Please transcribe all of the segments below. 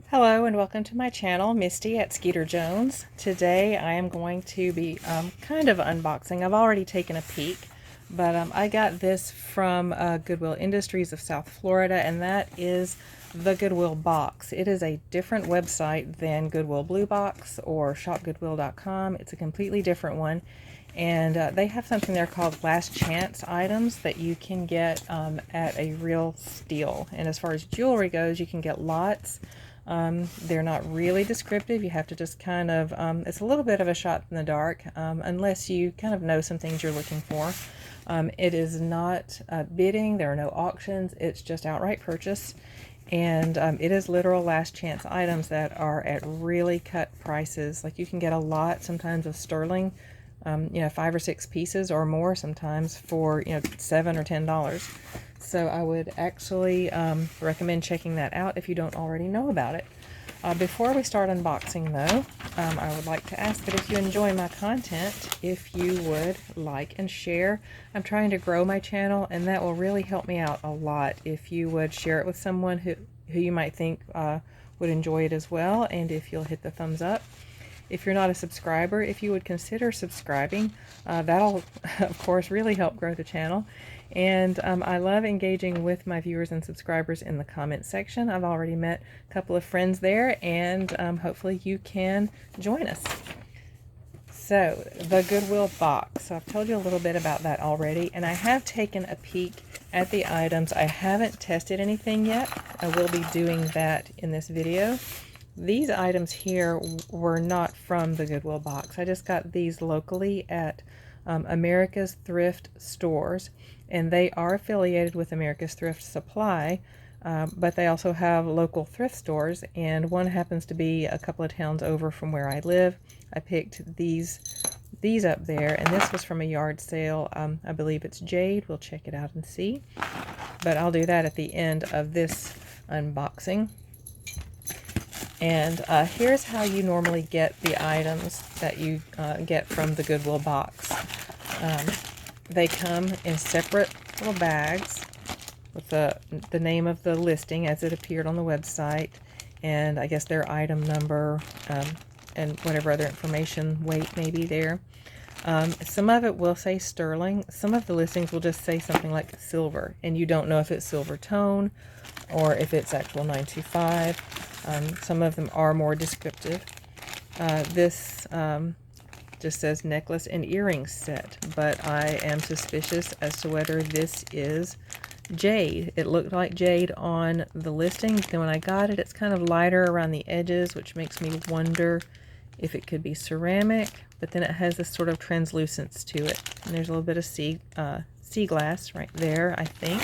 Hello and welcome to my channel, Misty at Skeeter Jones. Today I am going to be kind of unboxing. I've already taken a peek, but I got this from Goodwill Industries of South Florida, and that is the Goodwill Box. It is a different website than Goodwill Blue Box or shopgoodwill.com. It's a completely different one. And they have something there called last chance items that you can get at a real steal. And as far as jewelry goes, you can get lots. They're not really descriptive. You have to just kind of, it's a little bit of a shot in the dark, unless you kind of know some things you're looking for. It is not bidding. There are no auctions. It's just outright purchase. And it is literal last chance items that are at really cut prices. Like you can get a lot sometimes of sterling, 5 or 6 pieces or more sometimes for, $7 or $10. So I would actually recommend checking that out if you don't already know about it. Before we start unboxing though, I would like to ask that if you enjoy my content, if you would like and share. I'm trying to grow my channel, and that will really help me out a lot if you would share it with someone who you might think would enjoy it as well, and if you'll hit the thumbs up. If you're not a subscriber, if you would consider subscribing, that'll of course really help grow the channel. And I love engaging with my viewers and subscribers in the comment section. I've already met a couple of friends there, and hopefully you can join us. So, the Goodwill Box. So I've told you a little bit about that already, and I have taken a peek at the items. I haven't tested anything yet. I will be doing that in this video. These items here were not from the Goodwill Box. I just got these locally at America's Thrift Stores, and they are affiliated with America's Thrift Supply, but they also have local thrift stores, and one happens to be a couple of towns over from where I live. I picked these up there, and this was from a yard sale. I believe it's Jade. We'll check it out and see, but I'll do that at the end of this unboxing. And here's how you normally get the items that you get from the Goodwill Box. They come in separate little bags with the name of the listing as it appeared on the website, and I guess their item number and whatever other information, weight maybe there. Some of it will say sterling. Some of the listings will just say something like silver, and you don't know if it's silver tone or if it's actual 925. Some of them are more descriptive. This just says necklace and earrings set, but I am suspicious as to whether this is jade. It looked like jade on the listing. Then when I got it, it's kind of lighter around the edges, which makes me wonder if it could be ceramic, but then it has this sort of translucence to it. And there's a little bit of sea glass right there, I think.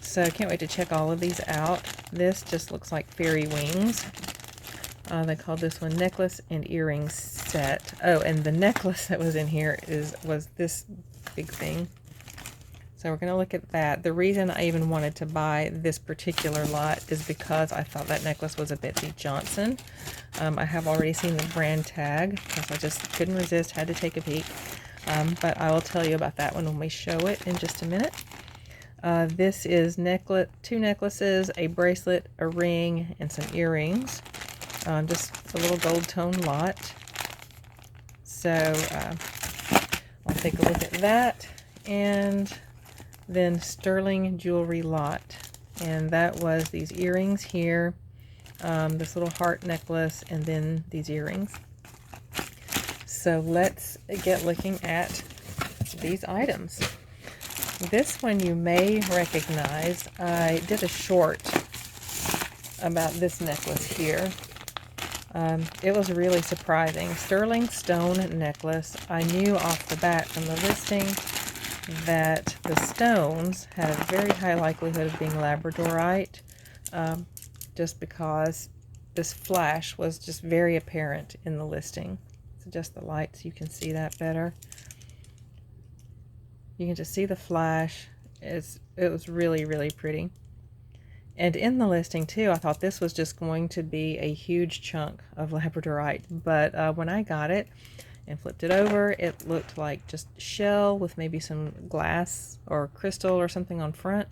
So I can't wait to check all of these out. This just looks like fairy wings. They called this one necklace and earrings set. Oh, and the necklace that was in here was this big thing. So we're going to look at that. The reason I even wanted to buy this particular lot is because I thought that necklace was a Betsy Johnson. I have already seen the brand tag because I just couldn't resist, had to take a peek. But I will tell you about that one when we show it in just a minute. This is two necklaces, a bracelet, a ring, and some earrings. Just a little gold tone lot. So I'll take a look at that. And then sterling jewelry lot. And that was these earrings here, this little heart necklace, and then these earrings. So let's get looking at these items. This one you may recognize. I did a short about this necklace here. It was really surprising. Sterling stone necklace. I knew off the bat from the listing that the stones had a very high likelihood of being Labradorite, just because this flash was just very apparent in the listing. So just the lights, you can see that better. You can just see the flash. It was really, really pretty. And in the listing too, I thought this was just going to be a huge chunk of Labradorite. But when I got it and flipped it over, it looked like just shell with maybe some glass or crystal or something on front.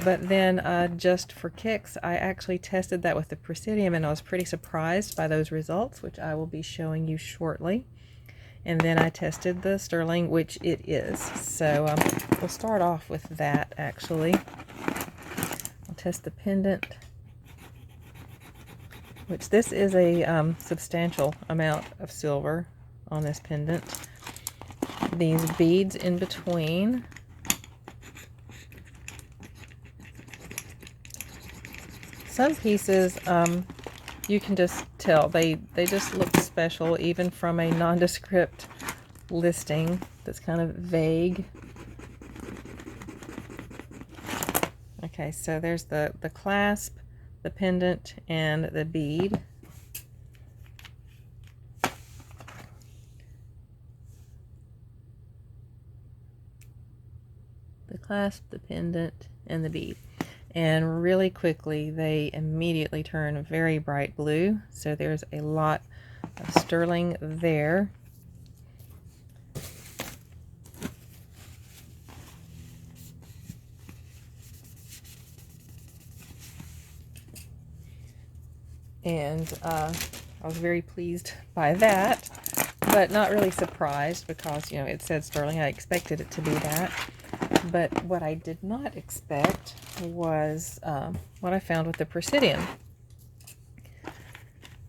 But then just for kicks, I actually tested that with the Presidium, and I was pretty surprised by those results, which I will be showing you shortly. And then I tested the sterling, which it is. So we'll start off with that, actually. I'll test the pendant, which this is a substantial amount of silver on this pendant. These beads in between. Some pieces, you can just tell they just look special, even from a nondescript listing that's kind of vague. Okay, so there's the clasp, the pendant, and the bead. The clasp, the pendant, and the bead. And really quickly, they immediately turn very bright blue. So there's a lot of sterling there. And I was very pleased by that, but not really surprised because, you know, it said sterling. I expected it to be that. But what I did not expect was what I found with the Presidium.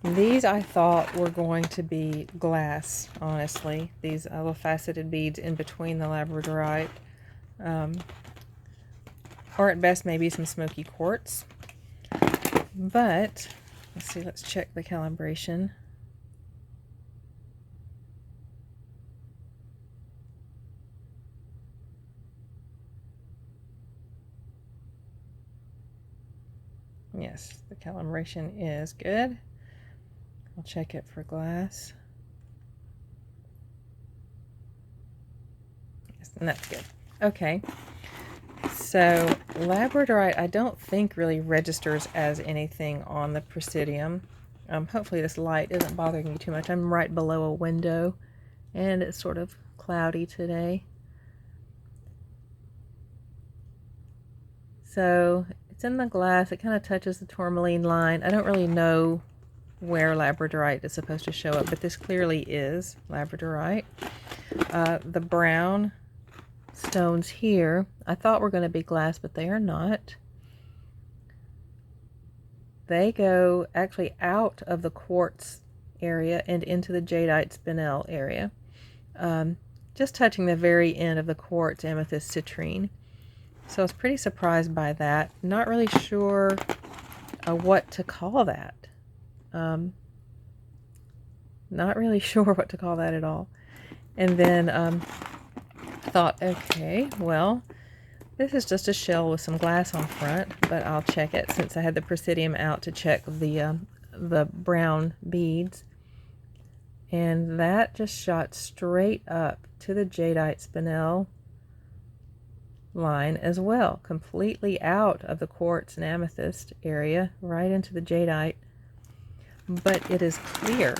These I thought were going to be glass, honestly. These little faceted beads in between the Labradorite. Or at best maybe some smoky quartz. But, let's see, let's check the calibration. Yes, the calibration is good. I'll check it for glass. Yes, and that's good. Okay, so Labradorite I don't think really registers as anything on the Presidium. Hopefully this light isn't bothering you too much. I'm right below a window and it's sort of cloudy today. So it's in the glass. It kind of touches the tourmaline line. I don't really know where Labradorite is supposed to show up, but this clearly is Labradorite. The brown stones here, I thought were going to be glass, but they are not. They go actually out of the quartz area and into the Jadeite spinel area. Just touching the very end of the quartz amethyst citrine. So I was pretty surprised by that. Not really sure what to call that. Not really sure what to call that at all. And then I thought, okay, well, this is just a shell with some glass on front, but I'll check it since I had the Presidium out to check the brown beads. And that just shot straight up to the Jadeite spinel line as well, completely out of the quartz and amethyst area, right into the Jadeite. But it is clear.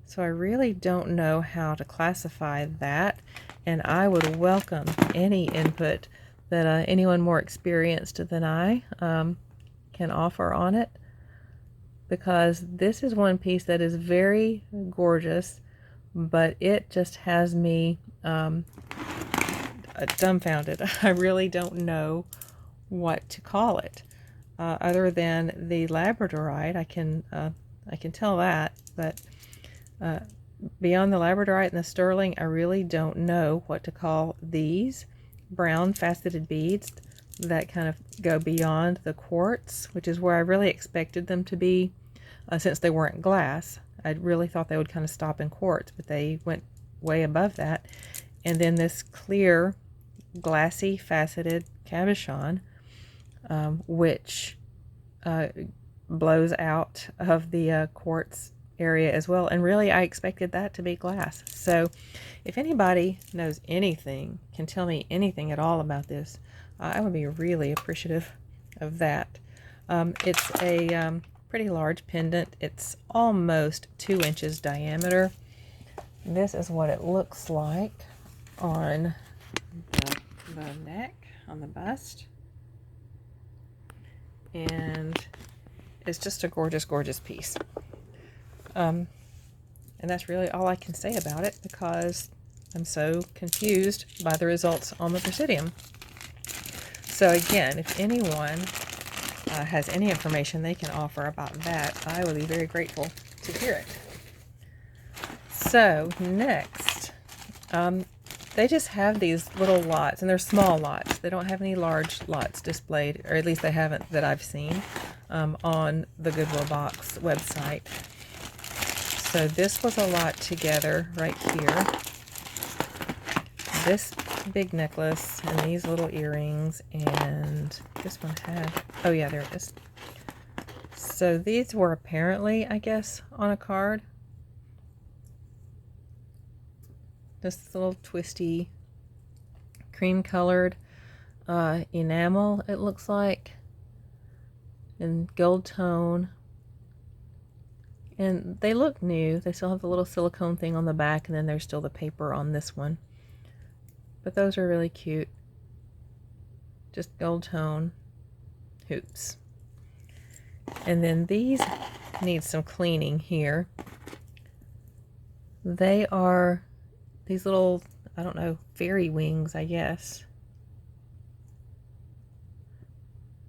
So I really don't know how to classify that, and I would welcome any input that anyone more experienced than I can offer on it, because this is one piece that is very gorgeous, but it just has me dumbfounded. I really don't know what to call it other than the Labradorite. I can tell that, but beyond the Labradorite and the sterling, I really don't know what to call these brown faceted beads that kind of go beyond the quartz, which is where I really expected them to be, since they weren't glass. I really thought they would kind of stop in quartz, but they went way above that. And then this clear, glassy, faceted cabochon, which blows out of the quartz area as well. And really, I expected that to be glass. So if anybody knows anything, can tell me anything at all about this, I would be really appreciative of that. It's a pretty large pendant. It's almost 2 inches diameter. This is what it looks like on the neck, on the bust. and it's just a gorgeous, gorgeous piece. And that's really all I can say about it because I'm so confused by the results on the Presidium. So again, if anyone has any information they can offer about that, I would be very grateful to hear it. So next, they just have these little lots, and they're small lots. They don't have any large lots displayed, or at least they haven't that I've seen on the Goodwill Box website. So this was a lot together right here. This big necklace and these little earrings, and this one had, oh yeah, there it is. So these were apparently, I guess, on a card. This little twisty cream colored enamel, it looks like, in gold tone. And they look new. They still have the little silicone thing on the back, and then there's still the paper on this one. But those are really cute. Just gold tone hoops. And then these need some cleaning here. They are these little, I don't know, fairy wings, I guess.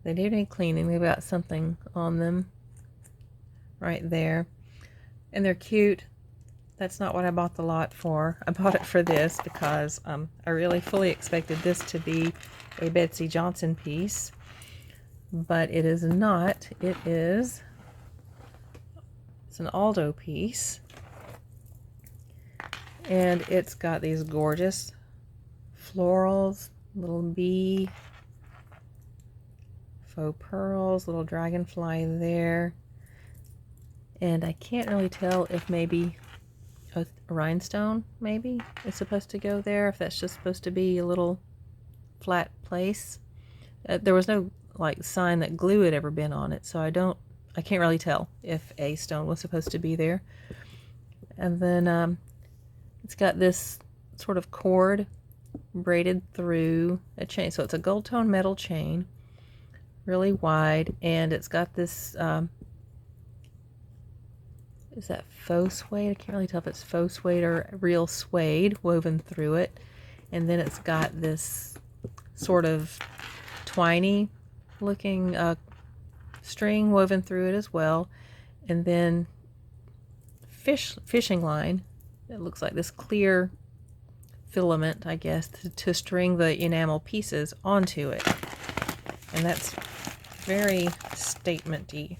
They do need cleaning. They've got something on them right there. And they're cute. That's not what I bought the lot for. I bought it for this because I really fully expected this to be a Betsy Johnson piece. But it is not. It's an Aldo piece. And it's got these gorgeous florals, little bee, faux pearls, little dragonfly there. And I can't really tell if maybe a rhinestone maybe is supposed to go there, if that's just supposed to be a little flat place. There was no like sign that glue had ever been on it, so I can't really tell if a stone was supposed to be there. And then it's got this sort of cord braided through a chain. So it's a gold tone metal chain, really wide, and it's got this, is that faux suede? I can't really tell if it's faux suede or real suede woven through it. And then it's got this sort of twiny looking string woven through it as well. And then fishing line. It looks like this clear filament, I guess, to string the enamel pieces onto it. And that's very statement-y.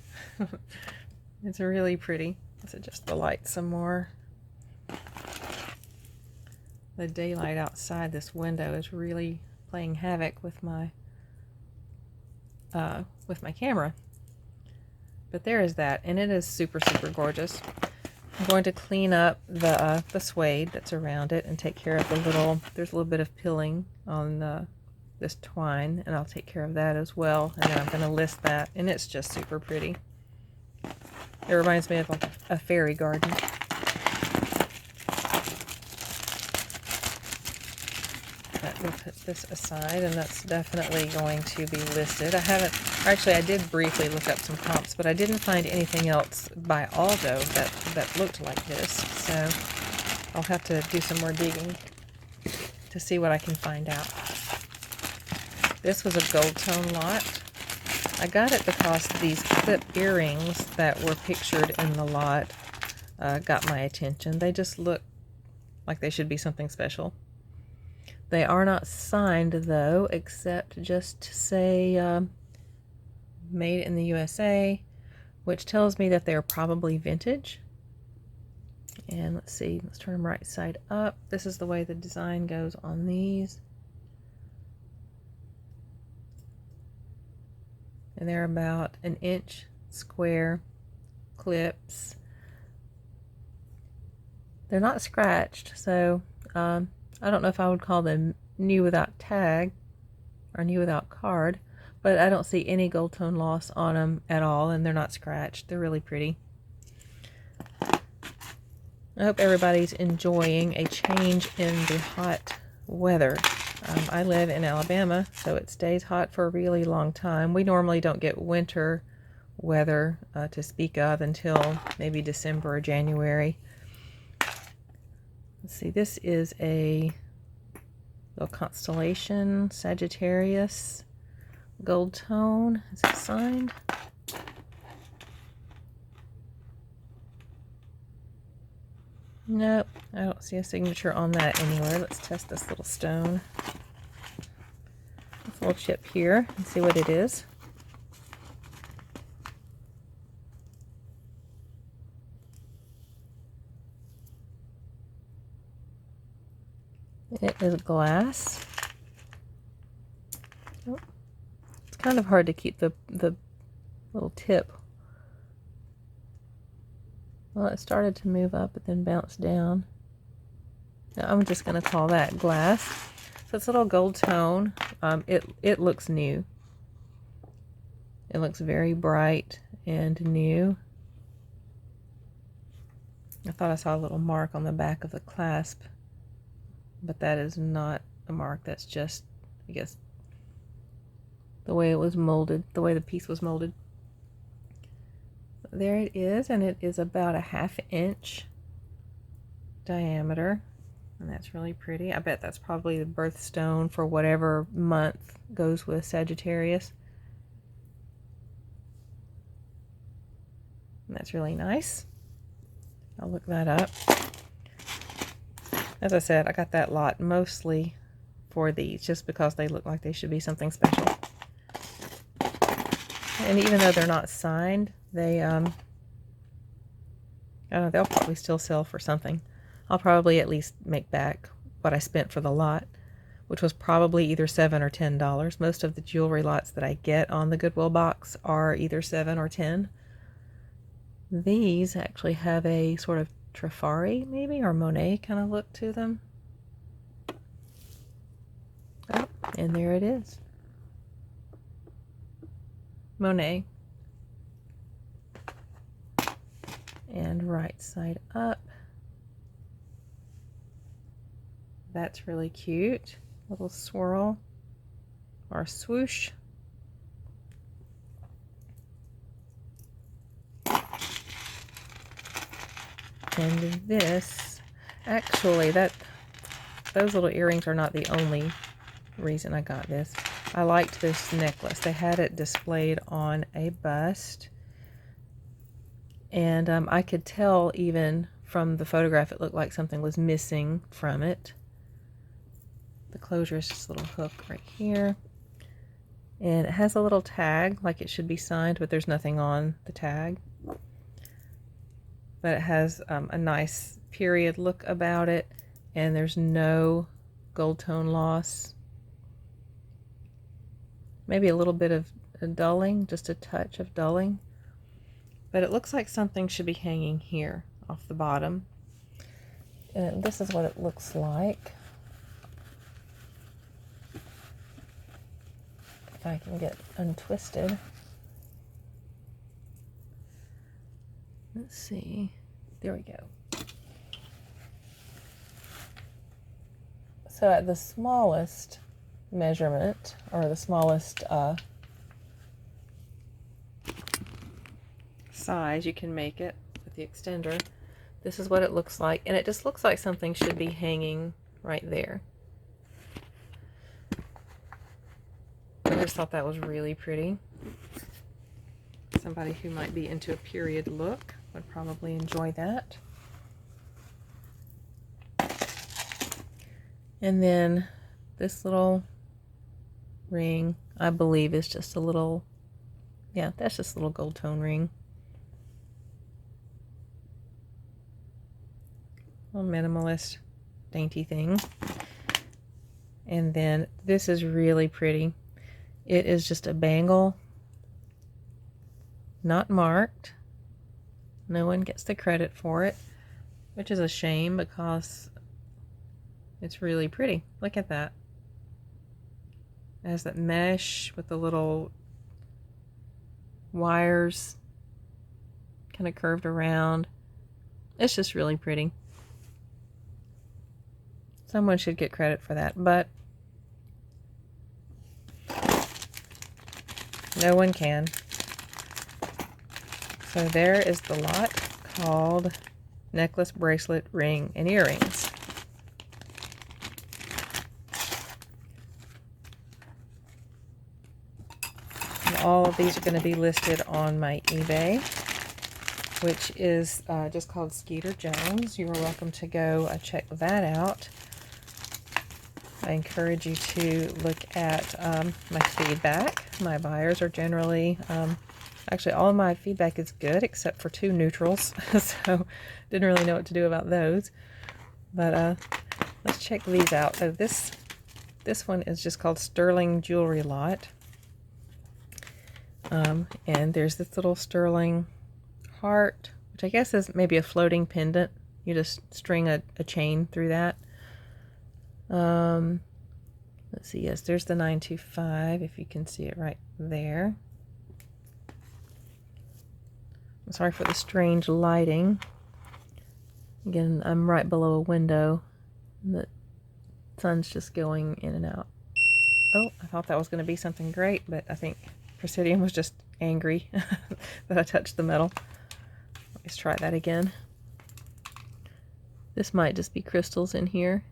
It's really pretty. Let's adjust the light some more. The daylight outside this window is really playing havoc with my camera. But there is that, and it is super, super gorgeous. I'm going to clean up the suede that's around it and take care of the little, there's a little bit of pilling on this twine, and I'll take care of that as well. And then I'm going to list that, and it's just super pretty. It reminds me of like a fairy garden. But we'll put this aside, and that's definitely going to be listed. I did briefly look up some comps, but I didn't find anything else by Aldo that looked like this. So I'll have to do some more digging to see what I can find out. This was a gold tone lot. I got it because these clip earrings that were pictured in the lot got my attention. They just look like they should be something special. They are not signed though, except just to say made in the USA, which tells me that they're probably vintage. And let's see, let's turn them right side up. This is the way the design goes on these. And they're about an inch square clips. They're not scratched, so I don't know if I would call them new without tag or new without card, but I don't see any gold tone loss on them at all, and they're not scratched. They're really pretty. I hope everybody's enjoying a change in the hot weather. I live in Alabama, so it stays hot for a really long time. We normally don't get winter weather to speak of until maybe December or January. Let's see, this is a little constellation, Sagittarius, gold tone. Is it signed? Nope, I don't see a signature on that anywhere. Let's test this little stone. This little chip here and see what it is. It is glass. Oh, it's kind of hard to keep the little tip. Well, it started to move up but then bounced down. Now, I'm just going to call that glass. So it's a little gold tone. It looks new. It looks very bright and new. I thought I saw a little mark on the back of the clasp, but that is not a mark. That's just, I guess, the way it was molded, the way the piece was molded. There it is, and it is about a 1/2 inch diameter, and that's really pretty. I bet that's probably the birthstone for whatever month goes with Sagittarius. And that's really nice. I'll look that up. As I said, I got that lot mostly for these, just because they look like they should be something special. And even though they're not signed, they, I don't know, they'll probably still sell for something. I'll probably at least make back what I spent for the lot, which was probably either $7 or $10. Most of the jewelry lots that I get on the Goodwill box are either $7 or $10. These actually have a sort of Trifari, maybe, or Monet kind of look to them. Oh, and there it is. Monet. And right side up. That's really cute. Little swirl or swoosh. And this, actually, those little earrings are not the only reason I got this. I liked this necklace. They had it displayed on a bust, and I could tell even from the photograph it looked like something was missing from it. The closure is just a little hook right here, and it has a little tag like it should be signed, but there's nothing on the tag. But it has a nice period look about it, and there's no gold tone loss. Maybe a little bit of dulling, just a touch of dulling. But it looks like something should be hanging here off the bottom. And this is what it looks like. If I can get untwisted. Let's see. There we go. So at the smallest measurement, or the smallest size you can make it with the extender, this is what it looks like, and it just looks like something should be hanging right there. I just thought that was really pretty. Somebody who might be into a period look would probably enjoy that. And then this little ring, I believe, is just a little, yeah, that's just a little gold tone ring. A little minimalist, dainty thing. And then this is really pretty. It is just a bangle, not marked. No one gets the credit for it, which is a shame because it's really pretty. Look at that. It has that mesh with the little wires kind of curved around. It's just really pretty. Someone should get credit for that, but No one can. So there is the lot called necklace, bracelet, ring, and earrings. And all of these are going to be listed on my eBay, which is just called Skeeter Jones. You are welcome to go check that out. I encourage you to look at my feedback. My buyers are generally, actually all of my feedback is good except for 2 neutrals, so didn't really know what to do about those. But let's check these out. Oh, this one is just called Sterling Jewelry Lot. And there's this little sterling heart, which I guess is maybe a floating pendant. You just string a chain through that. Let's see, yes, there's the 925, if you can see it right there. I'm sorry for the strange lighting. Again, I'm right below a window. The sun's just going in and out. Oh, I thought that was going to be something great, but I think Presidium was just angry that I touched the metal. Let's try that again. This might just be crystals in here.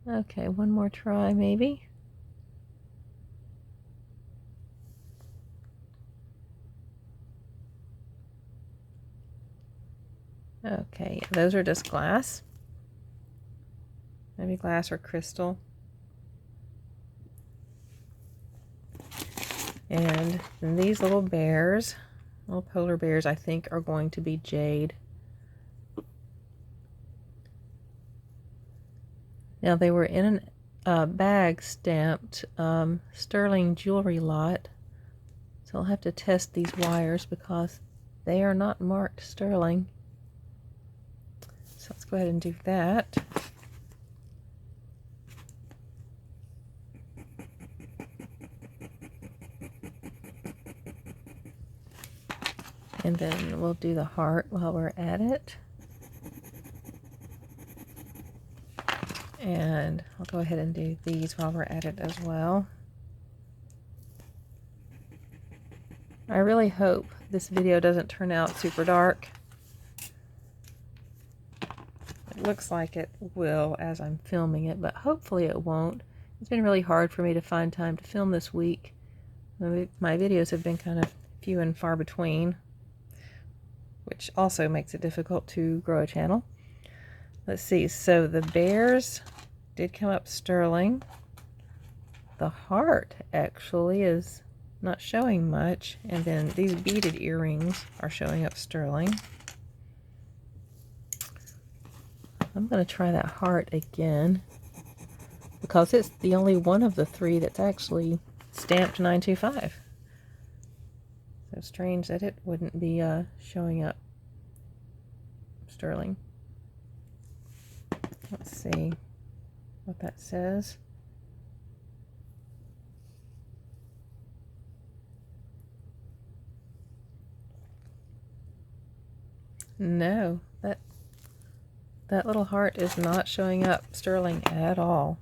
Okay, one more try maybe. Okay, those are just glass. Maybe glass or crystal. And then these little bears, little polar bears, I think are going to be jade. Now they were in a bag stamped Sterling Jewelry Lot. So I'll have to test these wires because they are not marked sterling. So let's go ahead and do that. And then we'll do the heart while we're at it. And I'll go ahead and do these while we're at it as well. I really hope this video doesn't turn out super dark. It looks like it will as I'm filming it, but hopefully it won't. It's been really hard for me to find time to film this week. My videos have been kind of few and far between, which also makes it difficult to grow a channel. Let's see, so the bears did come up sterling. The heart actually is not showing much, and then these beaded earrings are showing up sterling. I'm going to try that heart again because it's the only one of the 3 that's actually stamped 925. So strange that it wouldn't be showing up sterling. Let's see what that says. No, that little heart is not showing up sterling at all.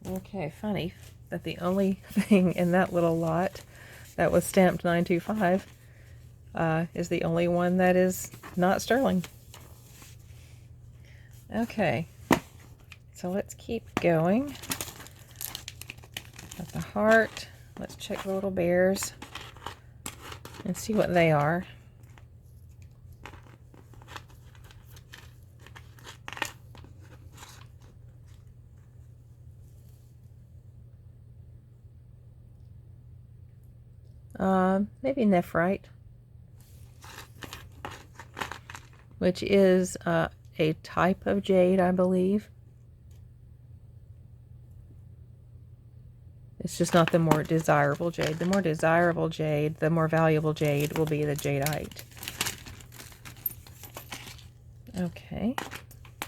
Okay, funny that the only thing in that little lot that was stamped 925 is the only one that is not sterling. Okay, so let's keep going. Got the heart. Let's check the little bears and see what they are. Maybe nephrite, which is a type of jade, I believe. It's just not the more desirable jade. The more desirable jade, the more valuable jade will be the jadeite. Okay.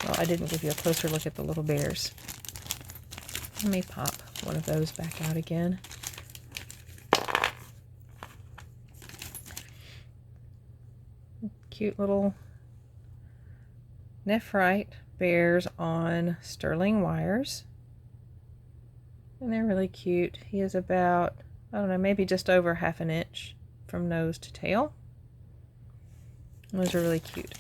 Well, I didn't give you a closer look at the little bears. Let me pop one of those back out again. Cute little nephrite bears on sterling wires. And they're really cute. He is about, I don't know, maybe just over 1/2 inch from nose to tail. Those are really cute.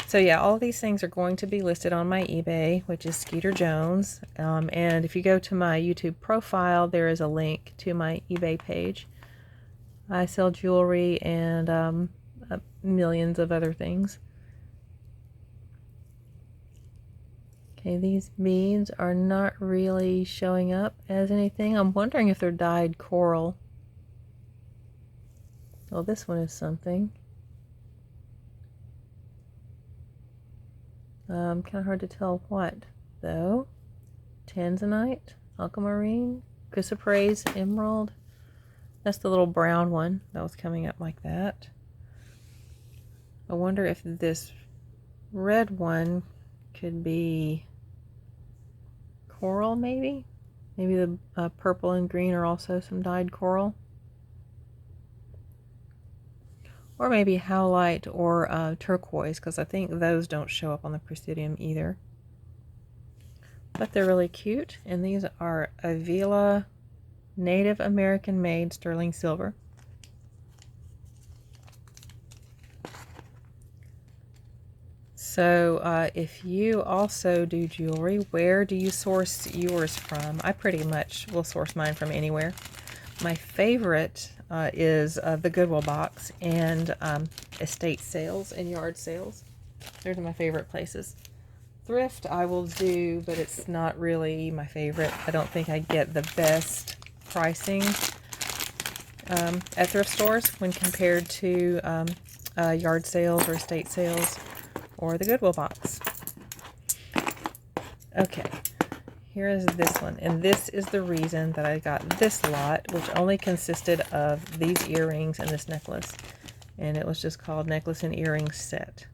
So yeah, all of these things are going to be listed on my eBay, which is Skeeter Jones. And if you go to my YouTube profile, there is a link to my eBay page. I sell jewelry and millions of other things. Okay, these beads are not really showing up as anything. I'm wondering if they're dyed coral. Oh, this one is something. Kind of hard to tell what, though. Tanzanite, aquamarine, chrysoprase, emerald. That's the little brown one that was coming up like that. I wonder if this red one could be coral, maybe? Maybe the purple and green are also some dyed coral. Or maybe howlite or turquoise, because I think those don't show up on the Presidium either. But they're really cute, and these are Avila Native American made sterling silver. So if you also do jewelry, where do you source yours from? I pretty much will source mine from anywhere. My favorite is the Goodwill box and estate sales and yard sales. Those are my favorite places. Thrift I will do, but it's not really my favorite. I don't think I get the best pricing at thrift stores when compared to yard sales or estate sales or the Goodwill box. Okay, here is this one, and this is the reason that I got this lot, which only consisted of these earrings and this necklace, and it was just called Necklace and Earrings Set.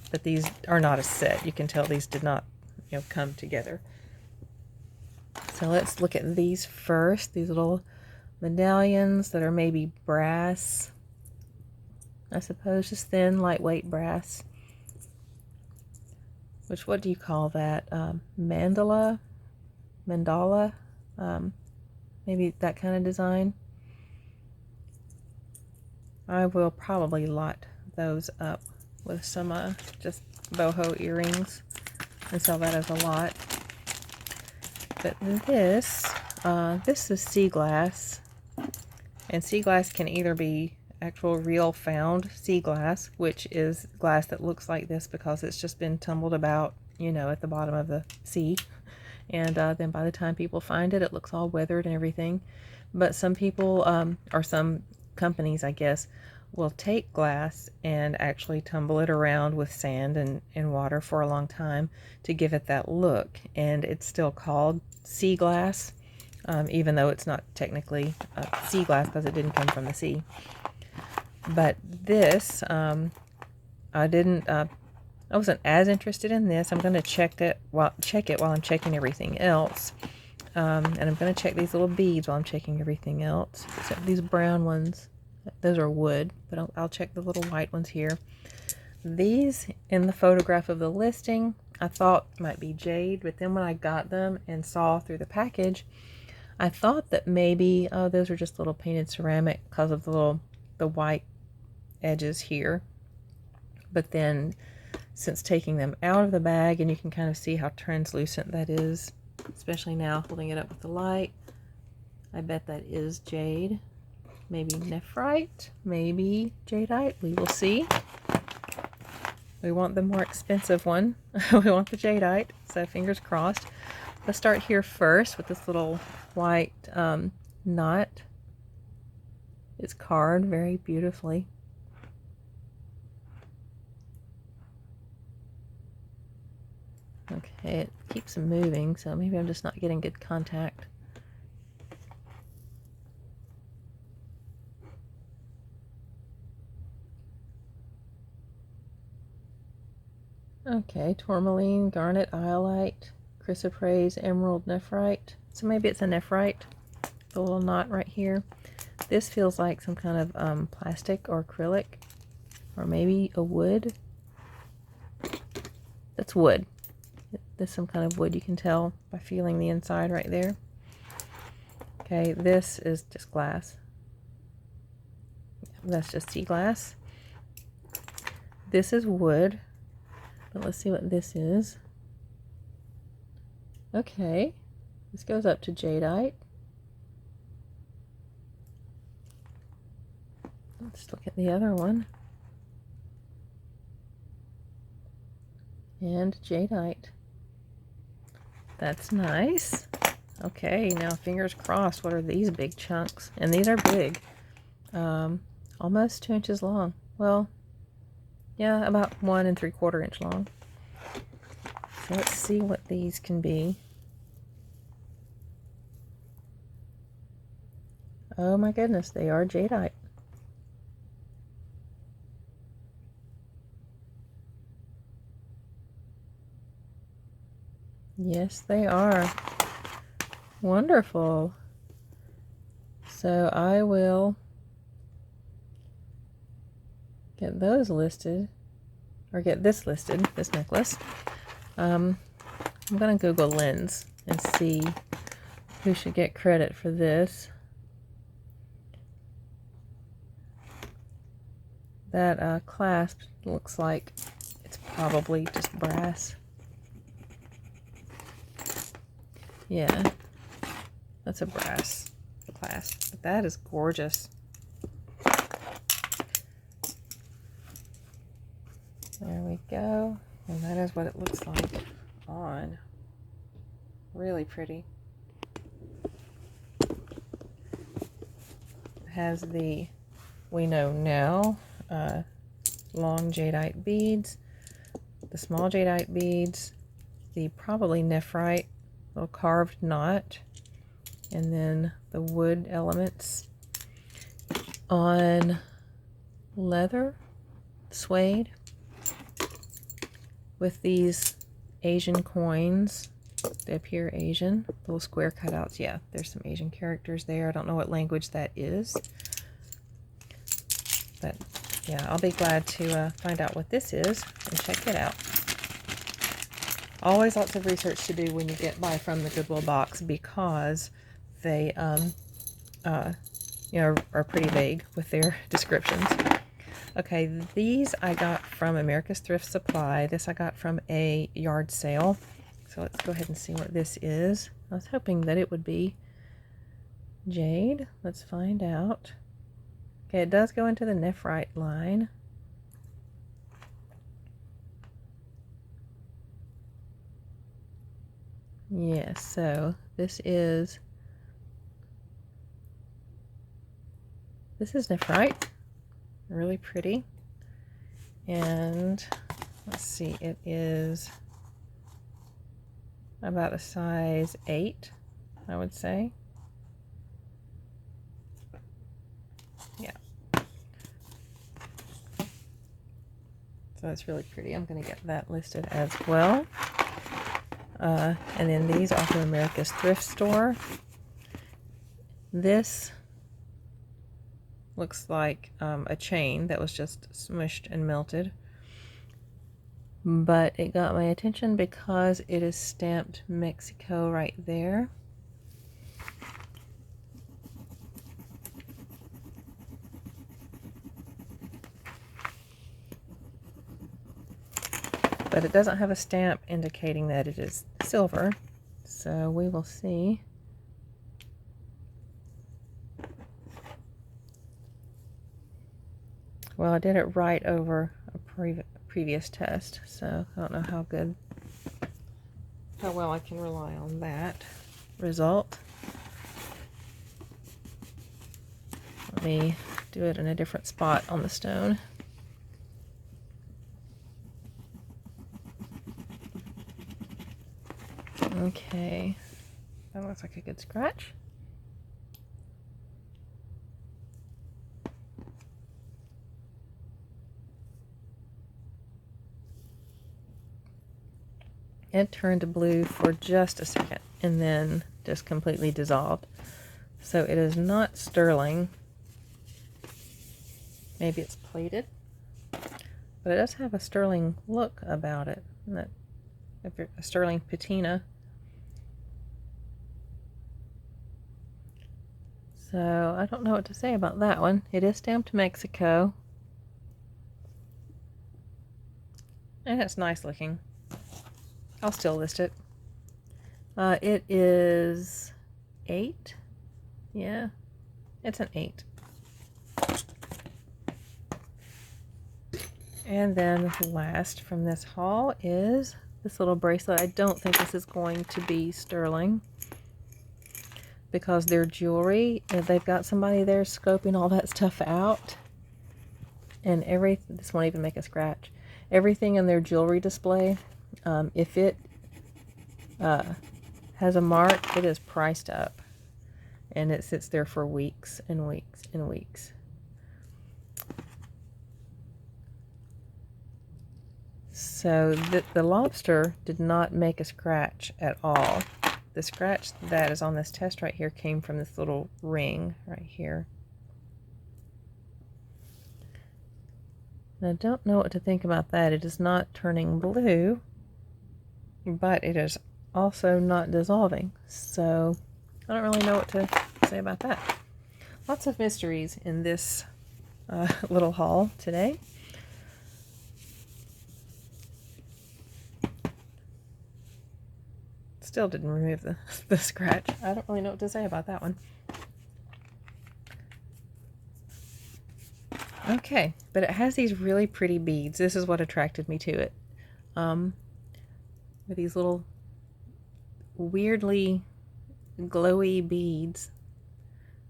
But these are not a set. You can tell these did not, come together. So let's look at these first. These little medallions that are maybe brass. I suppose just thin, lightweight brass. Which, what do you call that? Mandala? Maybe that kind of design. I will probably lot those up with some just boho earrings and sell that as a lot. But this is sea glass, and sea glass can either be actual real found sea glass, which is glass that looks like this because it's just been tumbled about, at the bottom of the sea, and then by the time people find it, it looks all weathered and everything. But some people, or some companies, I guess, will take glass and actually tumble it around with sand and water for a long time to give it that look, and it's still called sea glass, even though it's not technically sea glass because it didn't come from the sea. But this, I wasn't as interested in this. I'm going to check it while I'm checking everything else. And I'm going to check these little beads while I'm checking everything else. Except these brown ones, those are wood, but I'll check the little white ones here. These, in the photograph of the listing, I thought might be jade, but then when I got them and saw through the package, I thought that maybe, those are just little painted ceramic because of the white edges here. But then, since taking them out of the bag, and you can kind of see how translucent that is, especially now holding it up with the light, I bet that is jade. Maybe nephrite, maybe jadeite. We will see. We want the more expensive one. We want the jadeite, so fingers crossed. Let's start here first with this little white knot. It's carved very beautifully. Okay, it keeps moving, so maybe I'm just not getting good contact. Okay, tourmaline, garnet, iolite, chrysoprase, emerald, nephrite. So maybe it's a nephrite, the little knot right here. This feels like some kind of plastic or acrylic, or maybe a wood. That's wood. This is some kind of wood, you can tell by feeling the inside right there. Okay, this is just glass. That's just sea glass. This is wood, but let's see what this is. Okay, this goes up to jadeite. Let's look at the other one. And jadeite. That's nice. Okay, now fingers crossed. What are these big chunks? And these are big. Almost 2 inches long. Well, yeah, about 1 3/4 inch long. So let's see what these can be. Oh my goodness, they are jadeite. Yes, they are. Wonderful. So I will get those listed, or get this listed, this necklace. I'm going to Google lens and see who should get credit for this. That clasp looks like it's probably just brass. Yeah, that's a brass clasp, but that is gorgeous. There we go, and that is what it looks like on. Really pretty. It has the, we know now, long jadeite beads, the small jadeite beads, the probably nephrite little carved knot, and then the wood elements on leather, suede, with these Asian coins. They appear Asian, little square cutouts. Yeah, there's some Asian characters there. I don't know what language that is, but yeah, I'll be glad to find out what this is and check it out. Always lots of research to do when you buy from the Goodwill box, because they you know, are pretty vague with their descriptions. Okay, these I got from America's Thrift Supply. This I got from a yard sale. So let's go ahead and see what this is. I was hoping that it would be jade. Let's find out. Okay, it does go into the nephrite line. Yes, so this is nephrite. Really pretty. And let's see, it is about a size 8, I would say. Yeah. So that's really pretty. I'm going to get that listed as well. And then these are from America's Thrift Store. This looks like a chain that was just smushed and melted. But it got my attention because it is stamped Mexico right there. But it doesn't have a stamp indicating that it is silver, so we will see. Well, I did it right over a previous test, so I don't know how well I can rely on that result. Let me do it in a different spot on the stone. Okay, that looks like a good scratch. It turned blue for just a second and then just completely dissolved. So it is not sterling. Maybe it's plated, but it does have a sterling look about it. Isn't that a sterling patina. So I don't know what to say about that one. It is stamped Mexico. And it's nice looking. I'll still list it. It is 8. Yeah, it's an 8. And then last from this haul is this little bracelet. I don't think this is going to be sterling because they're jewelry. They've got somebody there scoping all that stuff out. And this won't even make a scratch. Everything in their jewelry display, if it has a mark, it is priced up. And it sits there for weeks and weeks and weeks. So the lobster did not make a scratch at all. The scratch that is on this test right here came from this little ring right here. And I don't know what to think about that. It is not turning blue, but it is also not dissolving. So I don't really know what to say about that. Lots of mysteries in this little haul today. Still didn't remove the scratch. I don't really know what to say about that one. Okay, but it has these really pretty beads. This is what attracted me to it. With these little weirdly glowy beads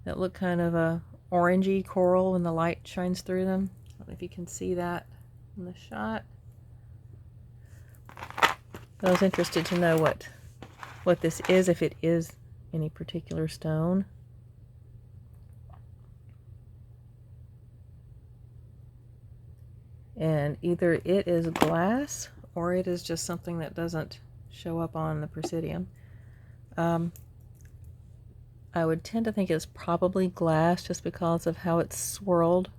that look kind of a orangey coral when the light shines through them. I don't know if you can see that in the shot. I was interested to know what this is, if it is any particular stone. And either it is glass or it is just something that doesn't show up on the Presidium. I would tend to think it's probably glass just because of how it's swirled.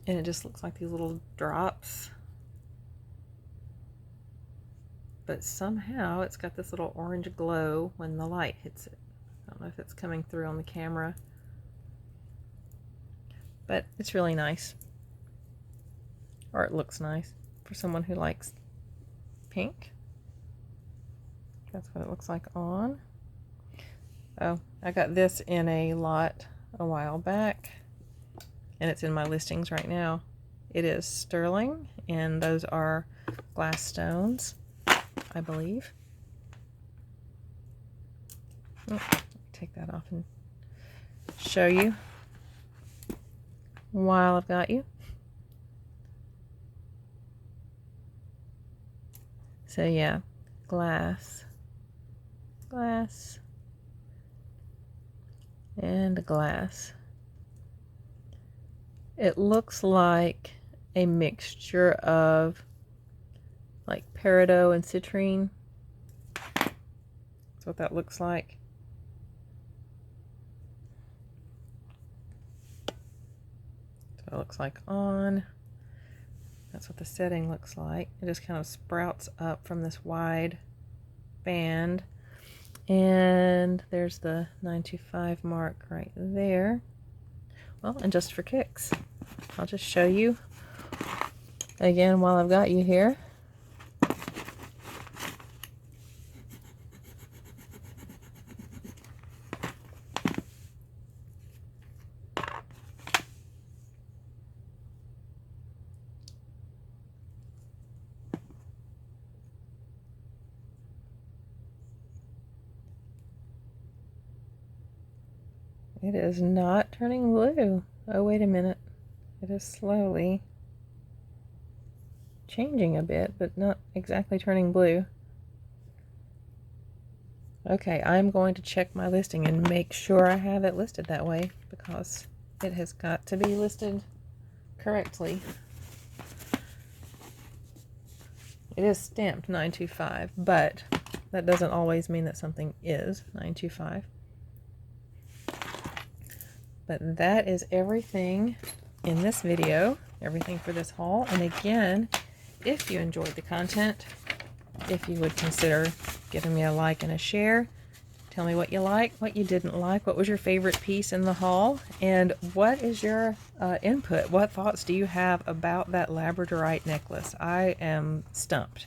And it just looks like these little drops. But somehow it's got this little orange glow when the light hits it. I don't know if it's coming through on the camera. But it's really nice. Or it looks nice for someone who likes pink. That's what it looks like on. Oh, I got this in a lot a while back. And it's in my listings right now. It is sterling, and those are glass stones, I believe. Oh, take that off and show you while I've got you. So yeah, glass, and glass. It looks like a mixture of like peridot and citrine. That's what that looks like. That's what it looks like on. That's what the setting looks like. It just kind of sprouts up from this wide band. And there's the 925 mark right there. Well, and just for kicks, I'll just show you again while I've got you here. It is not turning blue. Oh, wait a minute. It is slowly changing a bit, but not exactly turning blue. Okay, I'm going to check my listing and make sure I have it listed that way, because it has got to be listed correctly. It is stamped 925, but that doesn't always mean that something is 925. But that is everything in this video, everything for this haul. And again, if you enjoyed the content, if you would consider giving me a like and a share. Tell me what you like, what you didn't like, what was your favorite piece in the haul, and what is your input? What thoughts do you have about that Labradorite necklace? I am stumped.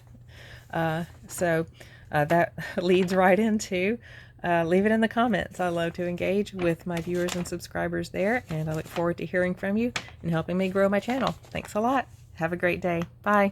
So that leads right into leave it in the comments. I love to engage with my viewers and subscribers there, and I look forward to hearing from you and helping me grow my channel. Thanks a lot. Have a great day. Bye.